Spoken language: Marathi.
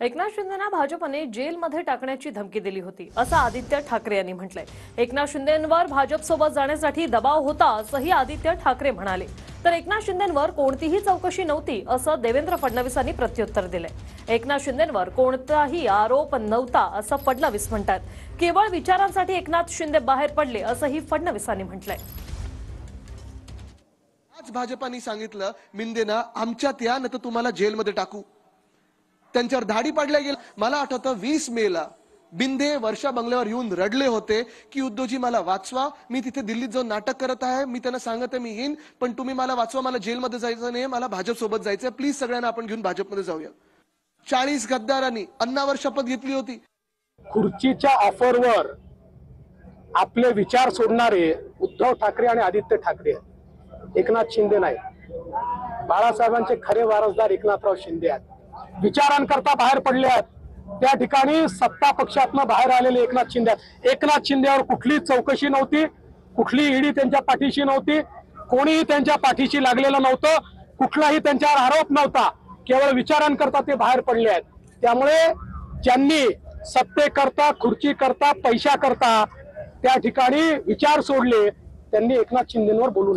एकनाथ शिंदेना भाजपने जेलमध्ये टाकण्याची धमकी दिली होती असं आदित्य ठाकरे यांनी म्हटलंय। एकनाथ शिंदेंवर भाजपसोबत जाण्यासाठी दबाव होता असंही आदित्य ठाकरे म्हणाले। तर एकनाथ शिंदेंवर कोणतीही चौकशी नव्हती असं देवेंद्र फडणवीसांनी प्रत्युत्तर दिलंय। एकनाथ शिंदेंवर कोणताही आरोप नव्हता असं फडणवीस म्हणतात। केवळ विचारांसाठी एकनाथ शिंदे बाहेर पडले असंही फडणवीसांनी म्हटलंय। आज भाजपाने सांगितलं मिंदेना आमच्यात या न तर तुम्हाला जेलमध्ये टाकू। त्यांच्यावर धाडी पाडल्या गेल्या। मला आठवतं 20 मेला बिंदे वर्षा बंगल्यावर येऊन रडले होते की उद्धवजी मला वाचवा, मी तिथे दिल्लीत जाऊन नाटक करत आहे, मी त्यांना सांगत आहे मी येईन पण तुम्ही मला वाचवा, मला जेलमध्ये जायचं नाही, मला भाजप सोबत जायचंय, प्लीज सगळ्यांना आपण घेऊन भाजपमध्ये जाऊया। 40 गद्दारांनी अन्नावर शपथ घेतली होती। खुर्चीच्या ऑफरवर आपले विचार सोडणारे उद्धव ठाकरे आणि आदित्य ठाकरे, एकनाथ शिंदे नाही। बाळासाहेबांचे खरे वारसदार एकनाथराव शिंदे आहेत। विचारांकरता बाहेर पडले आहेत। त्या ठिकाणी सत्ता पक्षातनं बाहेर आलेले एकनाथ शिंदे आहेत। एकनाथ शिंदेवर कुठली चौकशी नव्हती, कुठली ईडी त्यांच्या पाठीशी नव्हती, कोणीही त्यांच्या पाठीशी लागलेलं नव्हतं, कुठलाही त्यांच्यावर आरोप नव्हता। केवळ विचारांकरता ते बाहेर पडले आहेत। त्यामुळे ज्यांनी सत्तेकरता, खुर्चीकरता, पैशाकरता त्या ठिकाणी विचार सोडले, त्यांनी एकनाथ शिंदेंवर बोलू नये।